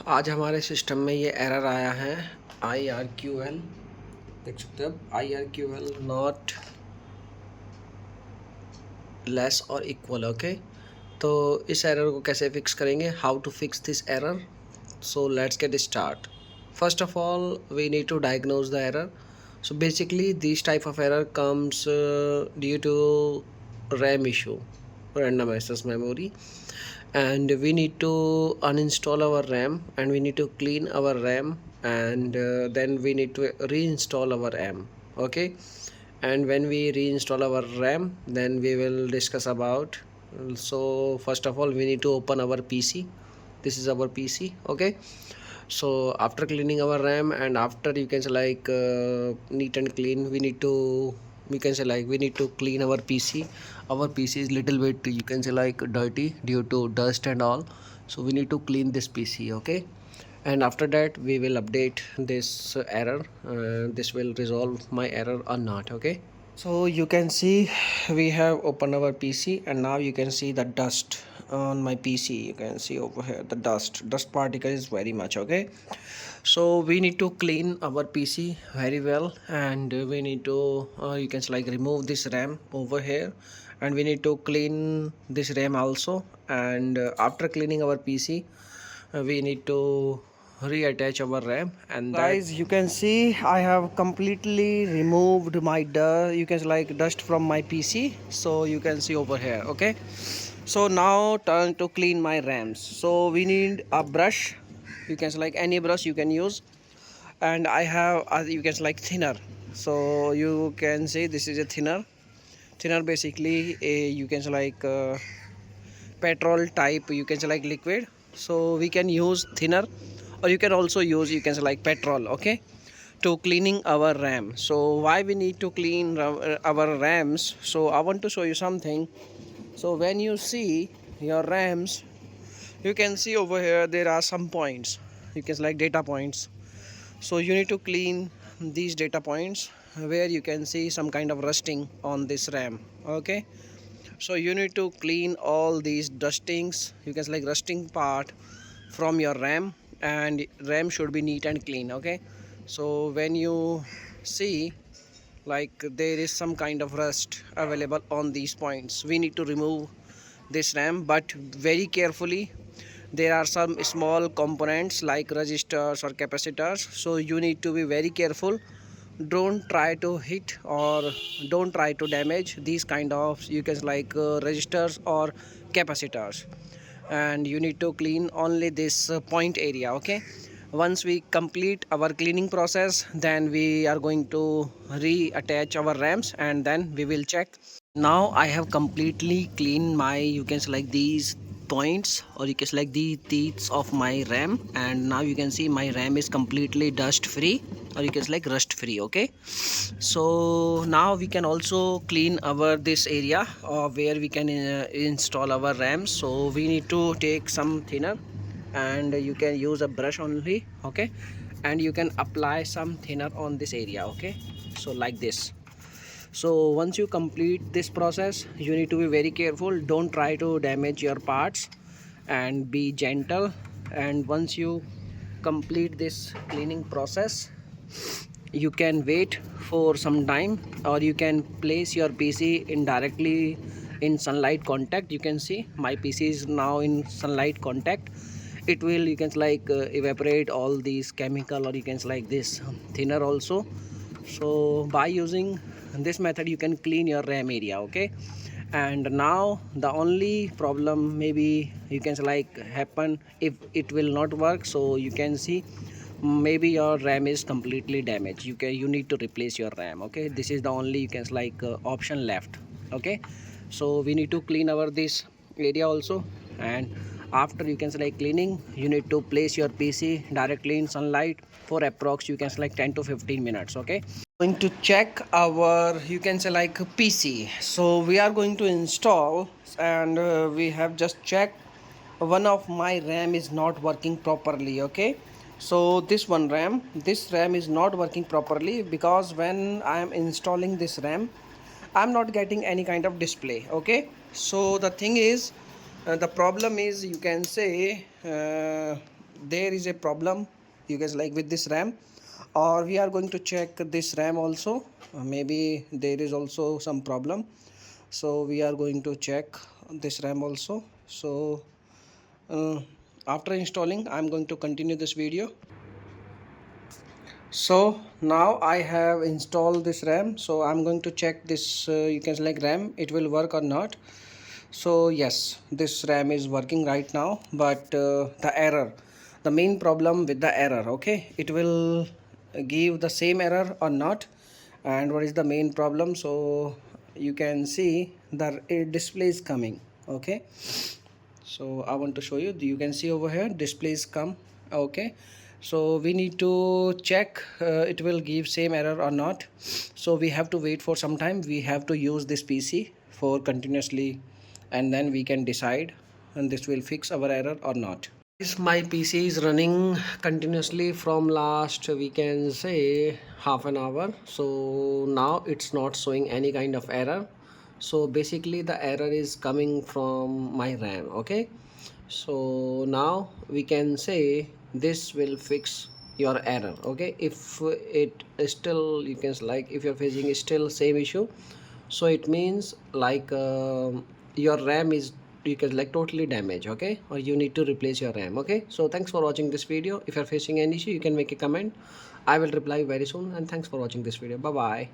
आज हमारे सिस्टम में ये एरर आया है IRQL। देख सकते हो आप, IRQL नॉट लेस और इक्वल। ओके, तो इस एरर को कैसे फिक्स करेंगे, how to fix this error. So let's get start. First of all we need to diagnose the error. So basically this type of error comes due to RAM issue, random access memory, and we need to uninstall our RAM and we need to clean our RAM, and then we need to reinstall our RAM. Okay, and when we reinstall our RAM, then we will discuss about. So first of all we need to open our PC. This is our PC. Okay, so after cleaning our RAM and after you can say like neat and clean, we can say like we need to clean our PC. Our PC is little bit, you can say like dirty due to dust and all, so we need to clean this PC. Okay, and after that we will update this error. This will resolve my error or not. Okay, so you can see we have opened our PC and now you can see the dust on my PC. You can see over here the dust particle is very much. Okay, so we need to clean our PC very well, and we need to you can like remove this RAM over here, and we need to clean this RAM also. And after cleaning our PC, we need to reattach our RAM. And guys, you can see I have completely removed my dust from my PC, so you can see over here. Okay, so now turn to clean my RAMs. So we need a brush. You can like any brush you can use, and I have you can like thinner. So you can see this is a thinner basically a, you can like petrol type, you can say like liquid. So we can use thinner, or you can also use, you can say like petrol. Okay, to cleaning our RAM. So why we need to clean our RAMs? So I want to show you something. So when you see your RAMs, you can see over here there are some points, you can like data points. So you need to clean these data points where you can see some kind of rusting on this RAM. Okay, so you need to clean all these dustings, you can say like rusting part from your RAM, and RAM should be neat and clean. Okay, so when you see like there is some kind of rust available on these points, we need to remove this RAM, but very carefully. There are some small components like resistors or capacitors, so you need to be very careful. Don't try to hit or don't try to damage these kind of, you can like resistors or capacitors, and you need to clean only this point area. Okay, once we complete our cleaning process, then we are going to reattach our RAMs and then we will check. Now I have completely cleaned my, you can select these points, or you can select the teeth of my RAM, and now you can see my RAM is completely dust free, or you can select rust free. Okay, so now we can also clean our this area where we can install our RAM. So we need to take some thinner, and you can use a brush only. Okay, and you can apply some thinner on this area. Okay, so like this. So once you complete this process, you need to be very careful. Don't try to damage your parts, and be gentle. And once you complete this cleaning process, you can wait for some time, or you can place your PC in directly in sunlight contact. You can see my PC is now in sunlight contact. It will, you can like evaporate all these chemical, or you can like this thinner also. So by using this method you can clean your RAM area. Okay, and now the only problem maybe you can like happen if it will not work. So you can see maybe your RAM is completely damaged. You need to replace your RAM. Okay, this is the only, you can like option left. Okay, so we need to clean our this area also, and after you can select cleaning, you need to place your PC directly in sunlight for approx, you can select 10 to 15 minutes. Okay, going to check our, you can say like PC. So we are going to install, and we have just checked one of my RAM is not working properly. Okay, so this RAM is not working properly, because when I am installing this RAM, I'm not getting any kind of display. Okay, so the thing is the problem is, you can say there is a problem, you guys, like with this RAM, or we are going to check this RAM also. Maybe there is also some problem, so we are going to check this RAM also. So uh, after installing, I'm going to continue this video. So now I have installed this RAM, so I'm going to check this, you can select RAM, it will work or not. So yes, this RAM is working right now, but the error, the main problem with the error, okay, it will give the same error or not. And what is the main problem? So you can see the display is coming, okay. So I want to show you, you can see over here displays come, okay. So we need to check it will give same error or not. So we have to wait for some time, we have to use this PC for continuously, and then we can decide and this will fix our error or not. This my PC is running continuously from last, we can say, half an hour. So now it's not showing any kind of error. So basically the error is coming from my RAM, okay. So now we can say this will fix your error, okay. If it is still, you can, like, if you're facing still same issue, so it means like your RAM is, you can, like, totally damaged, okay, or you need to replace your RAM, okay. So thanks for watching this video. If you're facing any issue, you can make a comment, I will reply very soon. And thanks for watching this video. Bye bye.